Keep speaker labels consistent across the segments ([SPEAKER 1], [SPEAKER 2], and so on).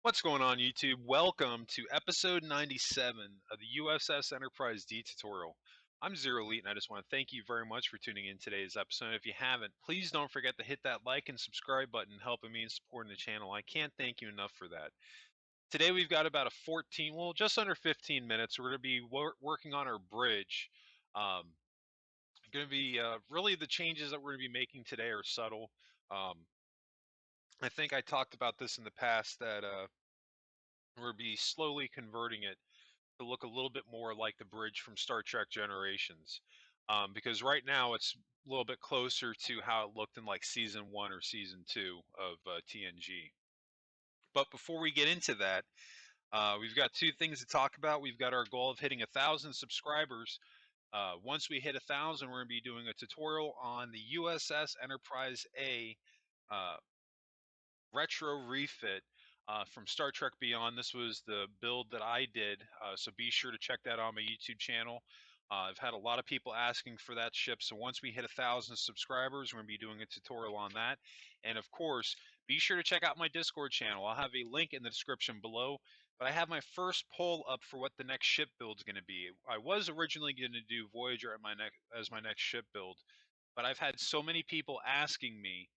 [SPEAKER 1] What's going on, YouTube? Welcome to episode 97 of the U.S.S. Enterprise D tutorial. I'm Zero Elite, and I just want to thank you very much for tuning in today's episode. If you haven't, please don't forget to hit that like and subscribe button, helping me and supporting the channel. I can't thank you enough for that. Today we've got about just under 15 minutes. We're going to be working on our bridge. Um, going to be really the changes that we're going to be making today are subtle. Um, I think I talked about this in the past that we'll be slowly converting it to look a little bit more like the bridge from Star Trek Generations, because right now it's a little bit closer to how it looked in like season 1 or season 2 of TNG. But before we get into that, we've got two things to talk about. We've got our goal of hitting 1,000 subscribers. Once we hit 1,000, we're going to be doing a tutorial on the USS Enterprise A uh, retro refit from Star Trek Beyond. This was the build that I did, so be sure to check that on my YouTube channel. I've had a lot of people asking for that ship, so once we hit 1,000 subscribers, we're going to be doing a tutorial on that. And of course, be sure to check out my Discord channel. I'll have a link in the description below. But I have my first poll up for what the next ship build is going to be. I was originally going to do Voyager as my next ship build, but I've had so many people asking me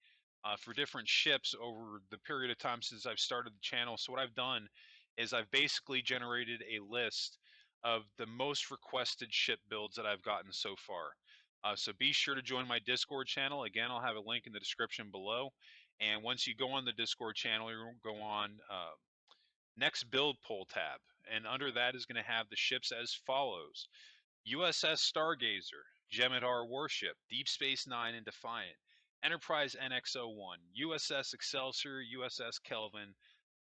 [SPEAKER 1] for different ships over the period of time since I've started the channel. So what I've done is I've basically generated a list of the most requested ship builds that I've gotten so far. So be sure to join my Discord channel. Again, I'll have a link in the description below. And once you go on the Discord channel, you'll go on next build poll tab. And under that is going to have the ships as follows: U.S.S. Stargazer, Jem'Hadar Warship, Deep Space Nine and Defiant, Enterprise NX-01, U.S.S. Excelsior, U.S.S. Kelvin,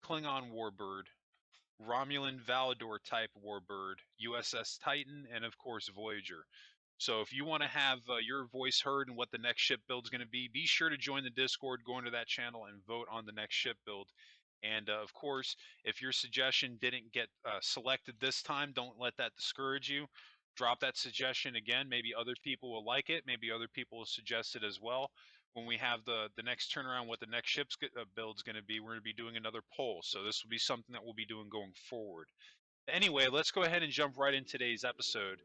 [SPEAKER 1] Klingon Warbird, Romulan Valador type Warbird, U.S.S. Titan, and of course Voyager. So if you want to have your voice heard and what the next ship build is going to be sure to join the Discord, go into that channel, and vote on the next ship build. And of course, if your suggestion didn't get selected this time, don't let that discourage you. Drop that suggestion again. Maybe other people will like it. Maybe other people will suggest it as well. When we have the next turnaround, what the next ship's build is going to be, we're going to be doing another poll. So this will be something that we'll be doing going forward. Anyway, let's go ahead and jump right in today's episode.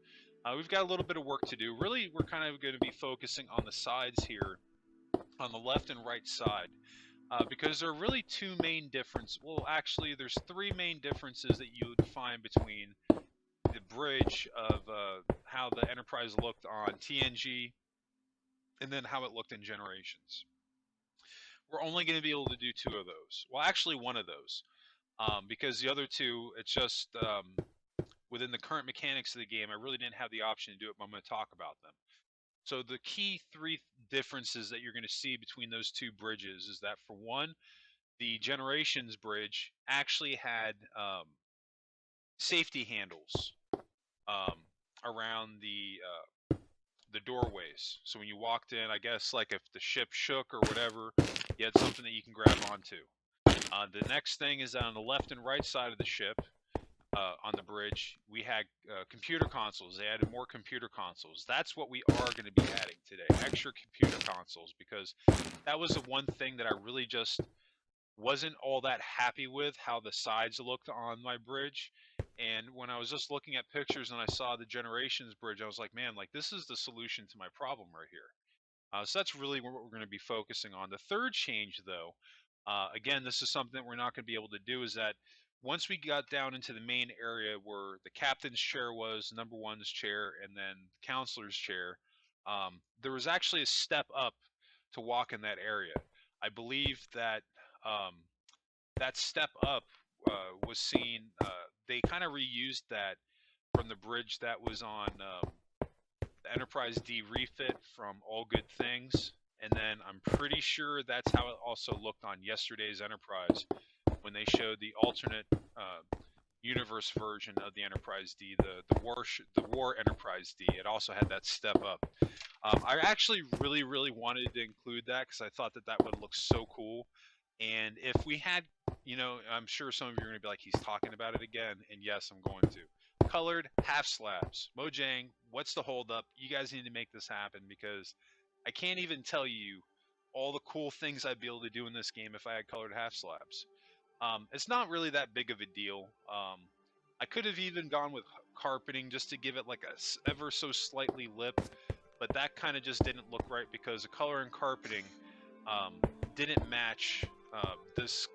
[SPEAKER 1] We've got a little bit of work to do. Really, we're kind of going to be focusing on the sides here, on the left and right side, because there are really two main differences. Well, actually, there's three main differences that you would find between the bridge of how the Enterprise looked on TNG and then how it looked in Generations. We're only going to be able to do two of those. Well, actually, one of those, because the other two, it's just within the current mechanics of the game, I really didn't have the option to do it, but I'm going to talk about them. So the key three differences that you're going to see between those two bridges is that, for one, the Generations bridge actually had safety handles um, around the doorways. So when you walked in, I guess like if the ship shook or whatever, you had something that you can grab onto. The next thing is that on the left and right side of the ship, on the bridge, we had computer consoles. They added more computer consoles. That's what we are going to be adding today, extra computer consoles, because that was the one thing that I really just wasn't all that happy with, how the sides looked on my bridge. And when I was just looking at pictures and I saw the Generations bridge, I was like, man, like this is the solution to my problem right here. So that's really what we're going to be focusing on. The third change, though, again, this is something that we're not going to be able to do, is that once we got down into the main area where the captain's chair was, number one's chair, and then the counselor's chair, there was actually a step up to walk in that area. I believe that that step up was seen, they kind of reused that from the bridge that was on the Enterprise D refit from All Good Things. And then I'm pretty sure that's how it also looked on yesterday's Enterprise when they showed the alternate universe version of the Enterprise D, the war Enterprise D. It also had that step up. I actually really wanted to include that because I thought that that would look so cool. And if we had, you know, I'm sure some of you are going to be like, he's talking about it again. And yes, I'm going to. Colored half slabs. Mojang, what's the holdup? You guys need to make this happen, because I can't even tell you all the cool things I'd be able to do in this game if I had colored half slabs. It's not really that big of a deal. I could have even gone with carpeting just to give it like a ever so slightly lip, but that kind of just didn't look right because the color and carpeting um, didn't match this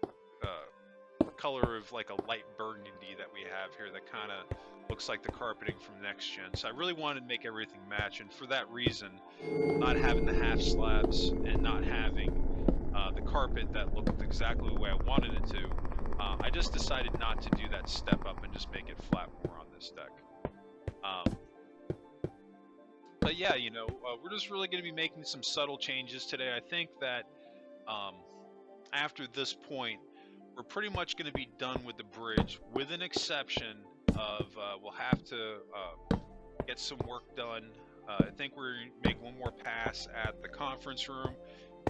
[SPEAKER 1] color of like a light burgundy that we have here that kind of looks like the carpeting from next gen. So I really wanted to make everything match, and for that reason, not having the half slabs and not having the carpet that looked exactly the way I wanted it to, I just decided not to do that step up and just make it flat more on this deck. But yeah, we're just really going to be making some subtle changes today. I think that after this point, we're pretty much going to be done with the bridge, with an exception of we'll have to get some work done. I think we're going to make one more pass at the conference room,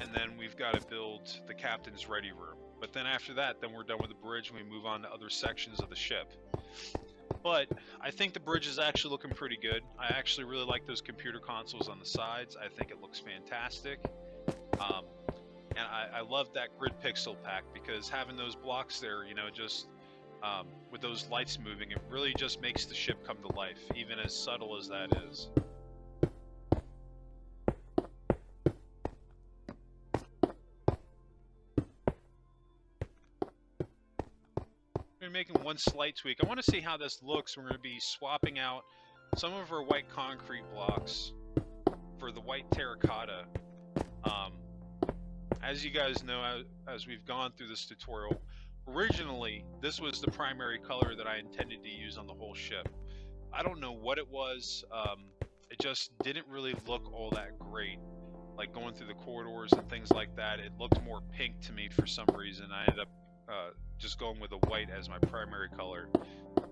[SPEAKER 1] and then we've got to build the captain's ready room. But then after that, then we're done with the bridge and we move on to other sections of the ship. But I think the bridge is actually looking pretty good. I actually really like those computer consoles on the sides. I think it looks fantastic. And I love that grid pixel pack because having those blocks there, just with those lights moving, it really just makes the ship come to life, even as subtle as that is. We're making one slight tweak. I want to see how this looks. We're going to be swapping out some of our white concrete blocks for the white terracotta. As you guys know, as we've gone through this tutorial, originally this was the primary color that I intended to use on the whole ship. I don't know what it was. It just didn't really look all that great. Like going through the corridors and things like that, it looked more pink to me for some reason. I ended up just going with the white as my primary color.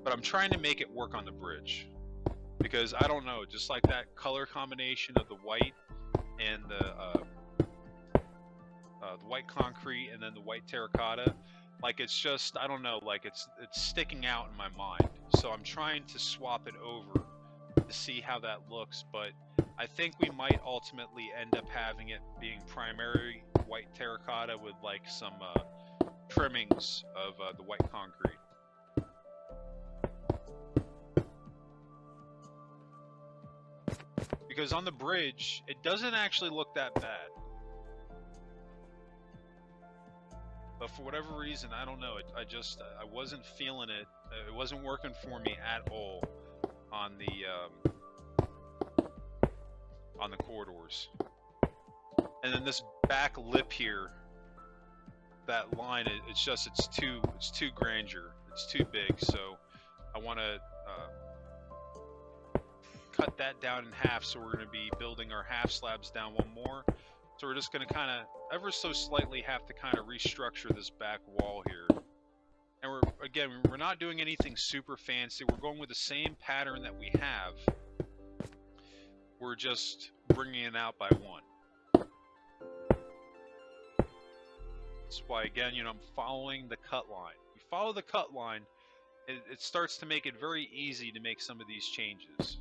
[SPEAKER 1] But I'm trying to make it work on the bridge. Because I don't know, just like that color combination of the white and the white concrete and then the white terracotta, like it's just, I don't know, like it's sticking out in my mind. So I'm trying to swap it over to see how that looks, but I think we might ultimately end up having it being primary white terracotta with like some trimmings of the white concrete. Because on the bridge, it doesn't actually look that bad. But for whatever reason, I don't know, I wasn't feeling it. It wasn't working for me at all on the corridors. And then this back lip here, that line, it's too grandeur. It's too big, so I want to cut that down in half. So we're going to be building our half slabs down one more. So we're just going to kind of ever so slightly have to kind of restructure this back wall here. And we're not doing anything super fancy. We're going with the same pattern that we have. We're just bringing it out by one. That's why, again, I'm following the cut line. You follow the cut line, it starts to make it very easy to make some of these changes.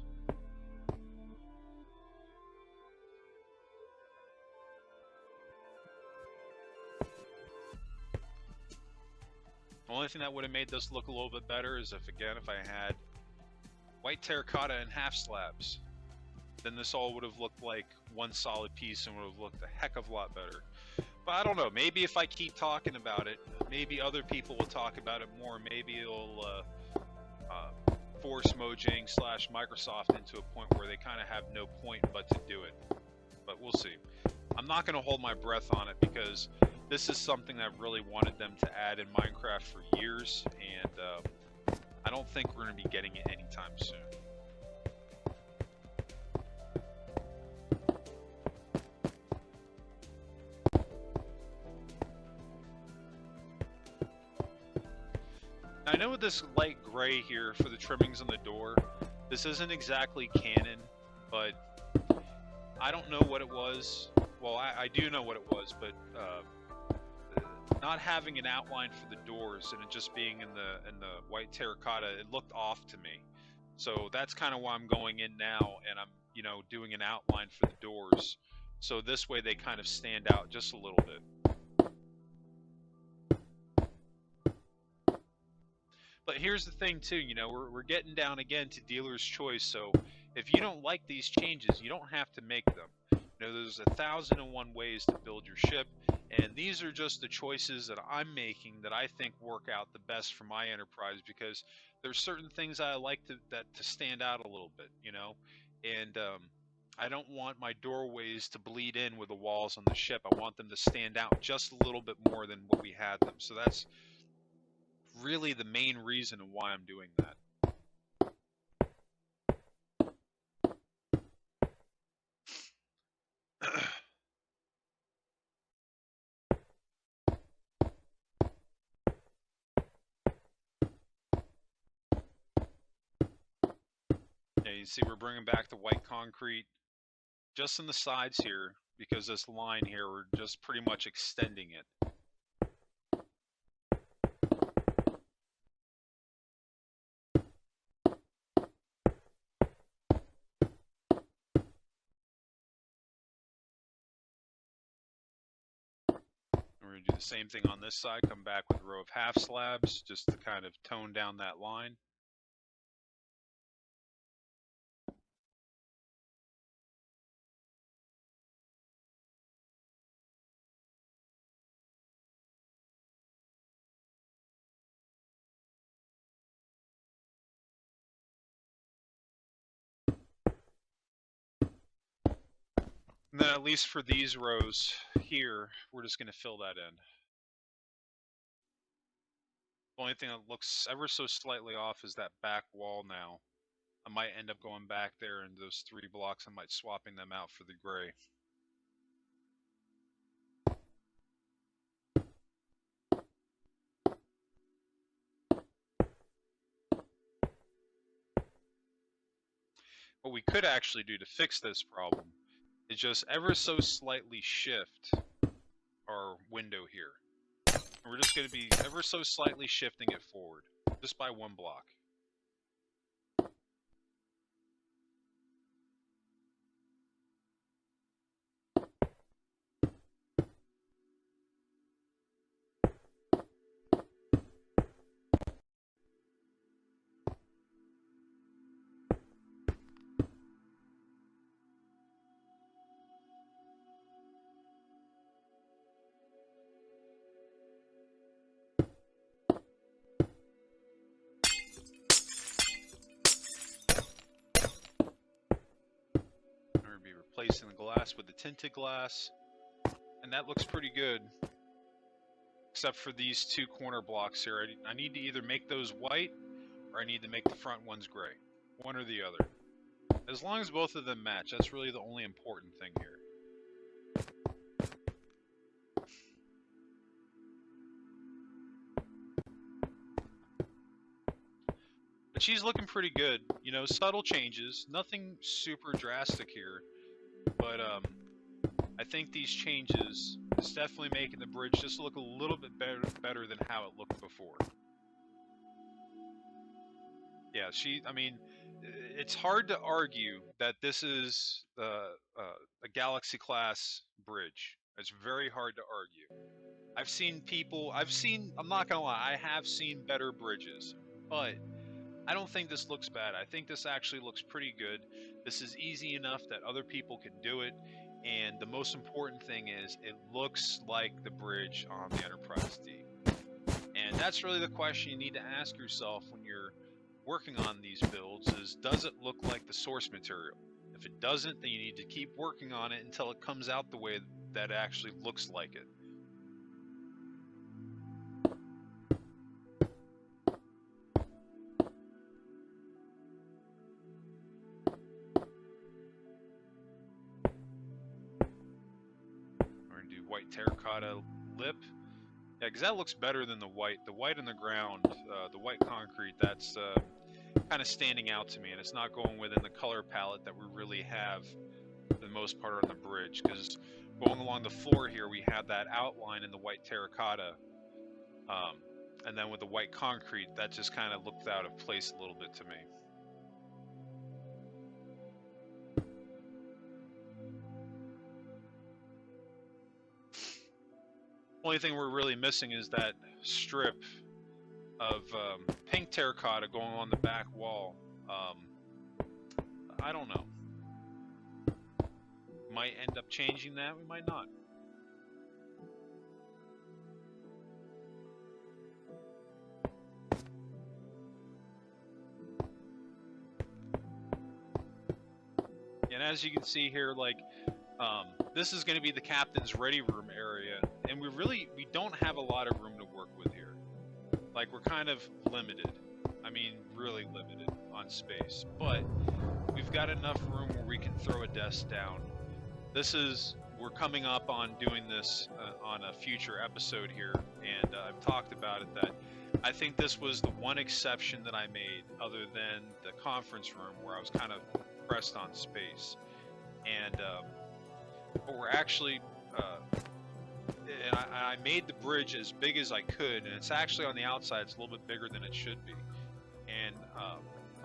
[SPEAKER 1] The only thing that would have made this look a little bit better is if I had white terracotta and half slabs. Then this all would have looked like one solid piece and would have looked a heck of a lot better. But I don't know, maybe if I keep talking about it, maybe other people will talk about it more. Maybe it'll force Mojang / Microsoft into a point where they kind of have no point but to do it. But we'll see. I'm not going to hold my breath on it because this is something that I've really wanted them to add in Minecraft for years, and I don't think we're going to be getting it anytime soon. Now, I know with this light gray here for the trimmings on the door, this isn't exactly canon, but I don't know what it was. Well, I do know what it was, but not having an outline for the doors and it just being in the white terracotta, it looked off to me. So that's kind of why I'm going in now, and I'm doing an outline for the doors. So this way they kind of stand out just a little bit. But here's the thing too, you know, we're getting down again to dealer's choice. So if you don't like these changes, you don't have to make them. You know, there's 1,001 ways to build your ship, and these are just the choices that I'm making that I think work out the best for my enterprise, because there's certain things I like to stand out a little bit, you know, and I don't want my doorways to bleed in with the walls on the ship. I want them to stand out just a little bit more than what we had them. So that's really the main reason why I'm doing that. Yeah, you see we're bringing back the white concrete just in the sides here, because this line here, we're just pretty much extending it. We're going to do the same thing on this side, come back with a row of half slabs just to kind of tone down that line. And then at least for these rows here, we're just going to fill that in. The only thing that looks ever so slightly off is that back wall now. I might end up going back there, and those 3 blocks, I might swapping them out for the gray. What we could actually do to fix this problem is just ever so slightly shift our window here. And we're just going to be ever so slightly shifting it forward, just by 1 block. We're going to be replacing the glass with the tinted glass, and that looks pretty good. Except for these 2 corner blocks here. I need to either make those white, or I need to make the front ones gray. One or the other. As long as both of them match, that's really the only important thing here. But she's looking pretty good. You know, subtle changes, nothing super drastic here. But I think these changes is definitely making the bridge just look a little bit better than how it looked before. Yeah, I mean, it's hard to argue that this is a Galaxy class bridge. It's very hard to argue. I'm not gonna lie, I have seen better bridges, but I don't think this looks bad. I think this actually looks pretty good. This is easy enough that other people can do it, and the most important thing is it looks like the bridge on the Enterprise D. And that's really the question you need to ask yourself when you're working on these builds is, does it look like the source material? If it doesn't, then you need to keep working on it until it comes out the way that it actually looks like it. We're going to do white terracotta lip. Yeah, because that looks better than the white. The white on the ground, the white concrete, that's kind of standing out to me, and it's not going within the color palette that we really have for the most part on the bridge, because going along the floor here, we have that outline in the white terracotta, and then with the white concrete, that just kind of looked out of place a little bit to me. Only thing we're really missing is that strip of pink terracotta going on the back wall. I don't know. Might end up changing that. We might not. And as you can see here, like, this is going to be the captain's ready room area, and we don't have a lot of room to work with here. Like, we're kind of limited. I mean, really limited on space, but we've got enough room where we can throw a desk down. We're coming up on doing this on a future episode here, and I've talked about it that I think this was the one exception that I made, other than the conference room where I was kind of pressed on space. And but we're actually, and I made the bridge as big as I could, and it's actually on the outside. It's a little bit bigger than it should be. And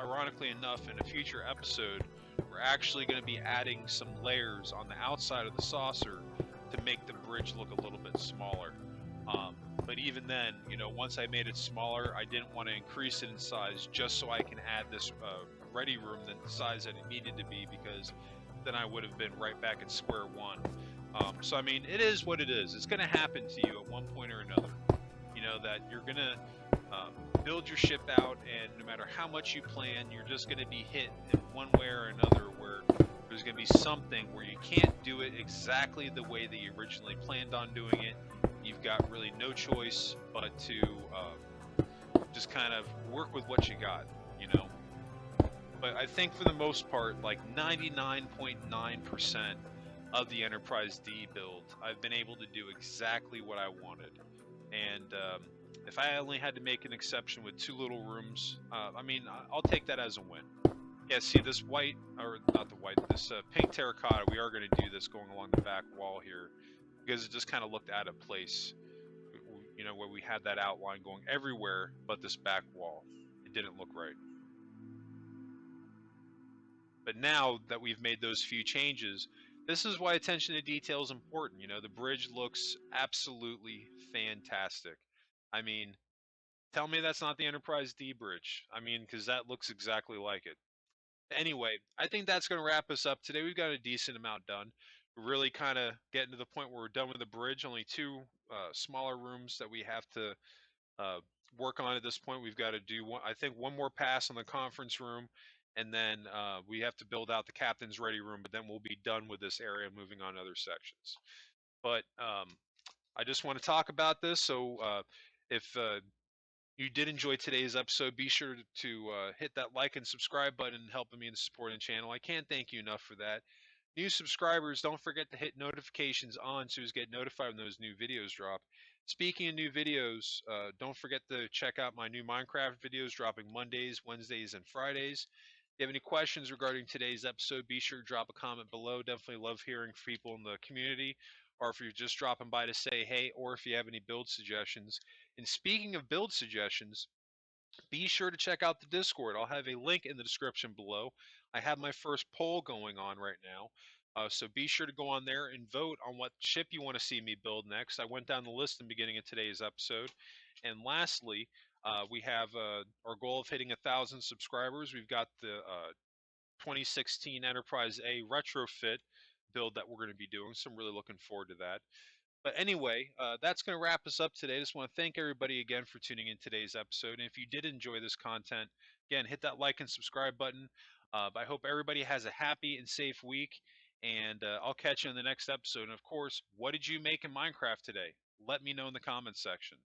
[SPEAKER 1] ironically enough, in a future episode, we're actually going to be adding some layers on the outside of the saucer to make the bridge look a little bit smaller. But even then, you know, once I made it smaller, I didn't want to increase it in size just so I can add this ready room the size that it needed to be, because then I would have been right back at square one. So I mean, it is what it is. It's going to happen to you at one point or another. You know, that you're going to build your ship out, and no matter how much you plan, you're just going to be hit in one way or another, where there's going to be something where you can't do it exactly the way that you originally planned on doing it. You've got really no choice but to just kind of work with what you got, you know. But I think for the most part, like 99.9% of the Enterprise D build, I've been able to do exactly what I wanted. And if I only had to make an exception with 2 little rooms, I mean, I'll take that as a win. Yeah, see this white, or not the white, this pink terracotta, we are going to do this going along the back wall here, because it just kind of looked out of place, you know, where we had that outline going everywhere but this back wall. It didn't look right. But now that we've made those few changes, this is why attention to detail is important. You know, the bridge looks absolutely fantastic. I mean, tell me that's not the Enterprise D bridge. I mean, because that looks exactly like it. Anyway, I think that's going to wrap us up today. We've got a decent amount done. We're really kind of getting to the point where we're done with the bridge. Only 2 smaller rooms that we have to uh, work on at this point. We've got to do one, I think, one more pass on the conference room, and then we have to build out the captain's ready room. But then we'll be done with this area, moving on to other sections. But I just want to talk about this. So if you did enjoy today's episode, be sure to hit that like and subscribe button, helping me in supporting the channel. I can't thank you enough for that. New subscribers, don't forget to hit notifications on so you get notified when those new videos drop. Speaking of new videos, don't forget to check out my new Minecraft videos dropping Mondays, Wednesdays, and Fridays. If you have any questions regarding today's episode, be sure to drop a comment below. Definitely love hearing from people in the community, or if you're just dropping by to say hey, or if you have any build suggestions. And speaking of build suggestions, be sure to check out the Discord. I'll have a link in the description below. I have my first poll going on right now. So be sure to go on there and vote on what ship you want to see me build next. I went down the list in the beginning of today's episode. And lastly, we have our goal of hitting 1,000 subscribers. We've got the 2016 Enterprise A retrofit build that we're going to be doing, so I'm really looking forward to that. But anyway, that's going to wrap us up today. I just want to thank everybody again for tuning in today's episode. And if you did enjoy this content, again, hit that like and subscribe button. I hope everybody has a happy and safe week. And I'll catch you in the next episode. And of course, what did you make in Minecraft today? Let me know in the comments section.